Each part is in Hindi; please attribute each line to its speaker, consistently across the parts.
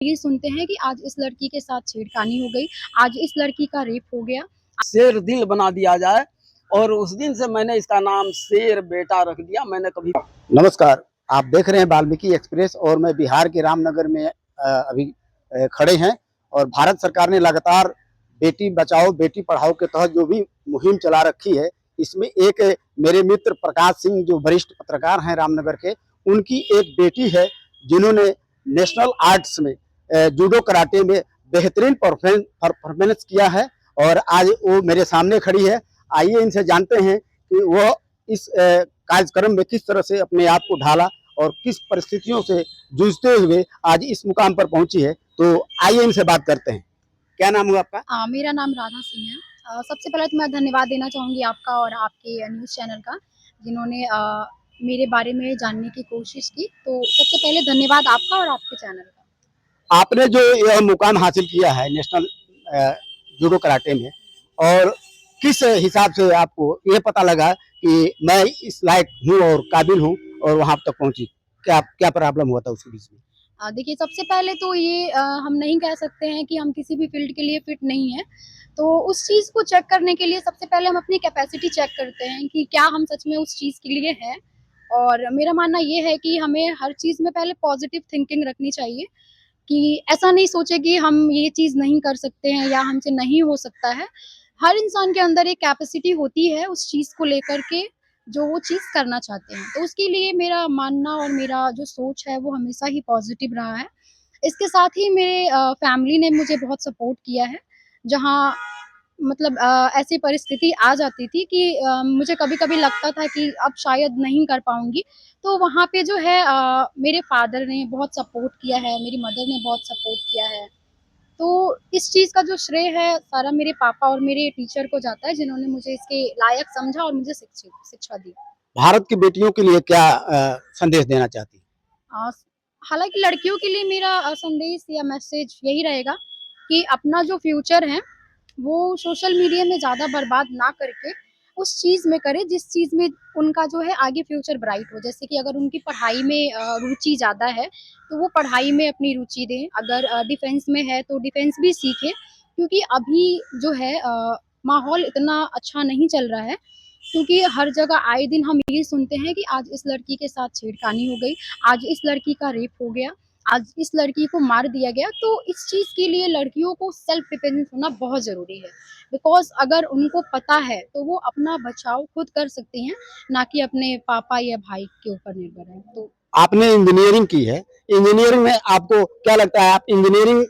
Speaker 1: ये सुनते हैं कि आज इस लड़की के साथ छेड़खानी हो गई, आज इस लड़की का रेप हो गया।
Speaker 2: शेर दिल बना दिया जाए और उस दिन से मैंने इसका नाम शेर बेटा रख दिया। मैंने कभी
Speaker 3: नमस्कार, आप देख रहे हैं वाल्मीकि एक्सप्रेस और मैं बिहार के रामनगर में अभी खड़े हैं और भारत सरकार ने लगातार बेटी बचाओ बेटी पढ़ाओ के तहत जो भी मुहिम चला रखी है, इसमें एक मेरे मित्र प्रकाश सिंह जो वरिष्ठ पत्रकार हैं रामनगर के, उनकी एक बेटी है जिन्होंने नेशनल आर्ट्स में जूडो कराटे में बेहतरीन परफॉर्मेंस किया है और आज वो मेरे सामने खड़ी है। आइए इनसे जानते हैं कि वह इस कार्यक्रम में किस तरह से अपने आप को ढाला और किस परिस्थितियों से जूझते हुए आज इस मुकाम पर पहुंची है। तो आइए इनसे बात करते हैं। क्या नाम हुआ आपका?
Speaker 1: मेरा नाम राधा सिंह है। सबसे पहले तो मैं धन्यवाद देना चाहूँगी आपका और आपके न्यूज़ चैनल का, जिन्होंने मेरे बारे में जानने की कोशिश की। तो सबसे पहले धन्यवाद आपका और आपके चैनल का।
Speaker 3: आपने जो यह मुकाम हासिल किया है नेशनल जूडो कराटे में, और किस हिसाब से आपको ये पता लगा कि मैं इस लायक हूँ और काबिल हूँ और वहां तक पहुंची? क्या क्या प्रॉब्लम हुआ था उसके बीच में?
Speaker 1: देखिए, सबसे पहले तो ये हम नहीं कह सकते हैं कि हम किसी भी फील्ड के लिए फिट नहीं हैं। तो उस चीज़ को चेक करने के लिए सबसे पहले हम अपनी कैपेसिटी चेक करते हैं कि क्या हम सच में उस चीज़ के लिए हैं। और मेरा मानना ये है कि हमें हर चीज़ में पहले पॉजिटिव थिंकिंग रखनी चाहिए, कि ऐसा नहीं सोचे कि हम ये चीज़ नहीं कर सकते हैं या हमसे नहीं हो सकता है। हर इंसान के अंदर एक कैपेसिटी होती है उस चीज़ को लेकर के, जो वो चीज़ करना चाहते हैं। तो उसके लिए मेरा मानना और मेरा जो सोच है वो हमेशा ही पॉज़िटिव रहा है। इसके साथ ही मेरे फैमिली ने मुझे बहुत सपोर्ट किया है, जहाँ मतलब ऐसी परिस्थिति आ जाती थी कि मुझे कभी-कभी लगता था कि अब शायद नहीं कर पाऊँगी, तो वहाँ पे जो है मेरे फ़ादर ने बहुत सपोर्ट किया है, मेरी मदर ने बहुत सपोर्ट किया है। तो इस चीज़ का जो श्रेय है सारा मेरे पापा और मेरे टीचर को जाता है, जिन्होंने मुझे इसके लायक समझा और मुझे शिक्षा दी।
Speaker 3: भारत की बेटियों के लिए क्या संदेश देना चाहती हैं?
Speaker 1: अ, हालाँकि लड़कियों के लिए मेरा संदेश या मैसेज यही रहेगा कि अपना जो फ्यूचर है, वो सोशल मीडिया में ज़्यादा बर्बाद ना करके उस चीज़ में करें जिस चीज़ में उनका जो है आगे फ्यूचर ब्राइट हो। जैसे कि अगर उनकी पढ़ाई में रुचि ज़्यादा है, तो वो पढ़ाई में अपनी रुचि दें। अगर डिफेंस में है तो डिफेंस भी सीखें, क्योंकि अभी जो है माहौल इतना अच्छा नहीं चल रहा है, क्योंकि हर जगह आए दिन हम ये सुनते हैं कि आज इस लड़की के साथ छेड़खानी हो गई, आज इस लड़की का रेप हो गया, आज इस लड़की को मार दिया गया। तो इस चीज़ के लिए लड़कियों को सेल्फ डिफेंस होना बहुत ज़रूरी है। बिकॉज़ अगर उनको पता है तो वो अपना बचाव खुद कर सकती हैं, ना कि अपने पापा या भाई के ऊपर निर्भर हैं। तो
Speaker 3: आपने इंजीनियरिंग की है, इंजीनियरिंग में आपको क्या लगता है, आप इंजीनियरिंग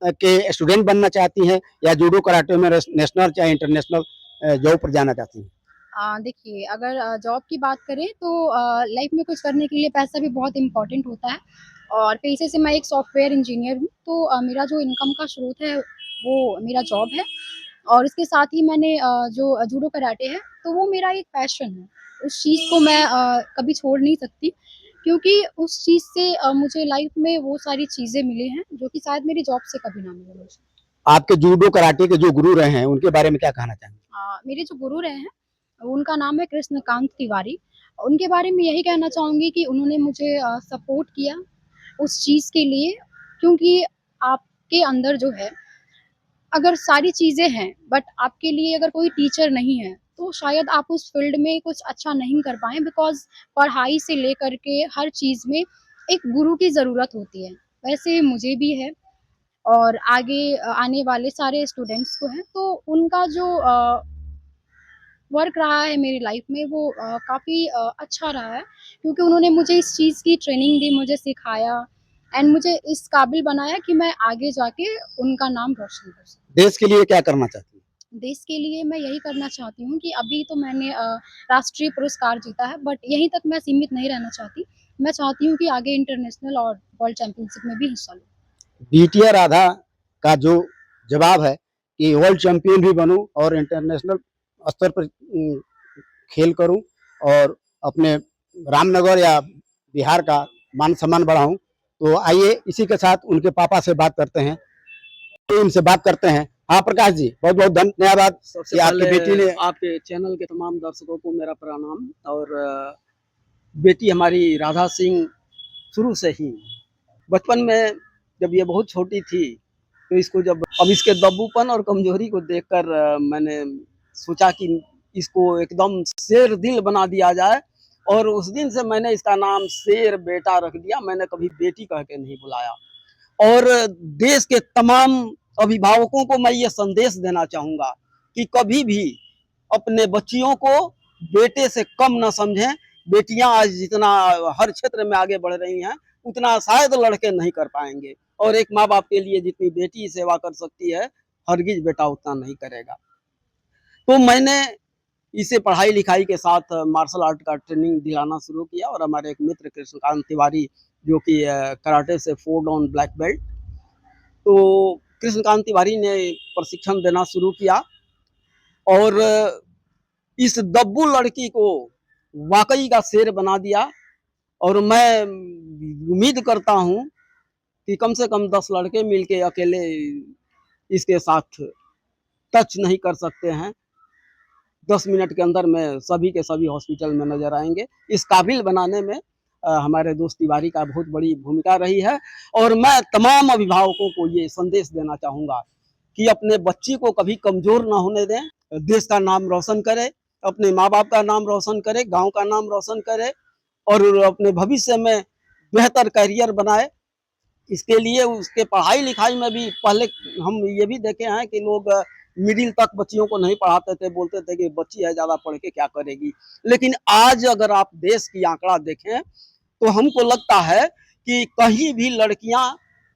Speaker 3: के स्टूडेंट बनना चाहती हैं या जूडो कराटे में नेशनल चाहे इंटरनेशनल जॉब पर जाना चाहती हैं?
Speaker 1: देखिए, अगर जॉब की बात करें तो लाइफ में कुछ करने के लिए पैसा भी बहुत इम्पोर्टेंट होता है, और पेशे से मैं एक सॉफ्टवेयर इंजीनियर हूँ। तो मेरा जो इनकम का स्रोत है वो मेरा जॉब है, और इसके साथ ही मैंने जो जूडो कराटे है तो वो मेरा एक पैशन है। उस चीज़ को मैं कभी छोड़ नहीं सकती, क्योंकि उस चीज़ से मुझे लाइफ में वो सारी चीज़ें मिली हैं जो कि शायद मेरी जॉब से कभी ना मिले मुझे।
Speaker 3: आपके जूडो कराटे के जो गुरु रहे हैं उनके बारे में क्या कहना चाहेंगे?
Speaker 1: मेरे जो गुरु रहे हैं, उनका नाम है कृष्णकांत तिवारी। उनके बारे में यही कहना चाहूँगी कि उन्होंने मुझे सपोर्ट किया उस चीज़ के लिए, क्योंकि आपके अंदर जो है, अगर सारी चीज़ें हैं बट आपके लिए अगर कोई टीचर नहीं है, तो शायद आप उस फ़ील्ड में कुछ अच्छा नहीं कर पाएँ, बिकॉज़ पढ़ाई से लेकर के हर चीज़ में एक गुरु की ज़रूरत होती है। वैसे मुझे भी है, और आगे आने वाले सारे स्टूडेंट्स को है, तो उनका जो वर्क रहा है मेरी लाइफ में वो काफ़ी अच्छा रहा है, क्योंकि उन्होंने मुझे इस चीज़ की ट्रेनिंग दी, मुझे सिखाया एंड मुझे इस काबिल बनाया कि मैं आगे जाके उनका नाम रोशन कर सकूँ।
Speaker 3: देश के लिए क्या करना चाहती हैं?
Speaker 1: देश के लिए मैं यही करना चाहती हूँ कि अभी तो मैंने राष्ट्रीय पुरस्कार जीता है, बट यहीं तक मैं सीमित नहीं रहना चाहती। मैं चाहती हूँ कि आगे इंटरनेशनल और वर्ल्ड चैंपियनशिप में भी हिस्सा लूँ।
Speaker 3: बिटिया राधा का जो जवाब है कि वर्ल्ड चैंपियन भी बनूं और इंटरनेशनल स्तर पर खेल करूं और अपने रामनगर या बिहार का मान सम्मान बढ़ाऊं। तो आइए इसी के साथ उनके पापा से बात करते हैं, तो इनसे बात करते हैं। हाँ प्रकाश जी, बहुत बहुत धन्यवाद
Speaker 2: सबसे
Speaker 3: कि आपकी बेटी
Speaker 2: पहले
Speaker 3: ने
Speaker 2: आपके चैनल के तमाम दर्शकों को मेरा प्रणाम। और बेटी हमारी राधा सिंह शुरू से ही बचपन में जब ये बहुत छोटी थी तो इसको जब अब इसके दब्बूपन और कमजोरी को देखकर मैंने सोचा कि इसको एकदम शेर दिल बना दिया जाए, और उस दिन से मैंने इसका नाम शेर बेटा रख दिया। मैंने कभी बेटी कह के नहीं बुलाया। और देश के तमाम अभिभावकों को मैं ये संदेश देना चाहूँगा कि कभी भी अपने बच्चियों को बेटे से कम न समझें। बेटियां आज जितना हर क्षेत्र में आगे बढ़ रही हैं, उतना शायद लड़के नहीं कर पाएंगे। और एक माँ बाप के लिए जितनी बेटी सेवा कर सकती है, हरगिज बेटा उतना नहीं करेगा। तो मैंने इसे पढ़ाई लिखाई के साथ मार्शल आर्ट का ट्रेनिंग दिलाना शुरू किया, और हमारे एक मित्र कृष्णकांत तिवारी जो कि कराटे से 4 डाउन ब्लैक बेल्ट, तो कृष्णकांत तिवारी ने प्रशिक्षण देना शुरू किया। और इस दब्बू लड़की को वाकई का शेर बना दिया। और मैं उम्मीद करता हूं कि कम से कम 10 लड़के मिलके अकेले इसके साथ टच नहीं कर सकते हैं। 10 मिनट के अंदर में सभी के सभी हॉस्पिटल में नजर आएंगे। इस काबिल बनाने में हमारे दोस्त तिवारी का बहुत बड़ी भूमिका रही है। और मैं तमाम अभिभावकों को ये संदेश देना चाहूँगा कि अपने बच्ची को कभी कमज़ोर ना होने दें। देश का नाम रोशन करे, अपने माँ बाप का नाम रोशन करे, गांव का नाम रोशन करे, और अपने भविष्य में बेहतर करियर बनाए। इसके लिए उसके पढ़ाई लिखाई में भी पहले हम ये भी देखे हैं कि लोग मिडिल तक बच्चियों को नहीं पढ़ाते थे, बोलते थे कि बच्ची है, ज़्यादा पढ़ के क्या करेगी। लेकिन आज अगर आप देश की आंकड़ा देखें तो हमको लगता है कि कहीं भी लड़कियां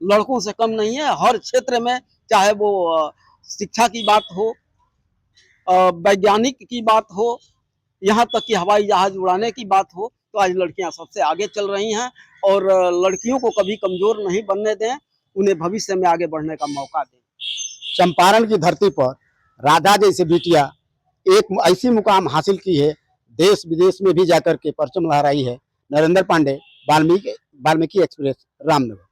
Speaker 2: लड़कों से कम नहीं है। हर क्षेत्र में, चाहे वो शिक्षा की बात हो, वैज्ञानिक की बात हो, यहाँ तक कि हवाई जहाज उड़ाने की बात हो, तो आज लड़कियां सबसे आगे चल रही हैं। और लड़कियों को कभी कमजोर नहीं बनने दें, उन्हें भविष्य में आगे बढ़ने का मौका दें।
Speaker 3: चंपारण की धरती पर राधा जैसे बिटिया एक ऐसी मुकाम हासिल की है, देश विदेश में भी जाकर के परचम लहराई है। नरेंद्र पांडे, वाल्मीकि एक्सप्रेस, रामनगर।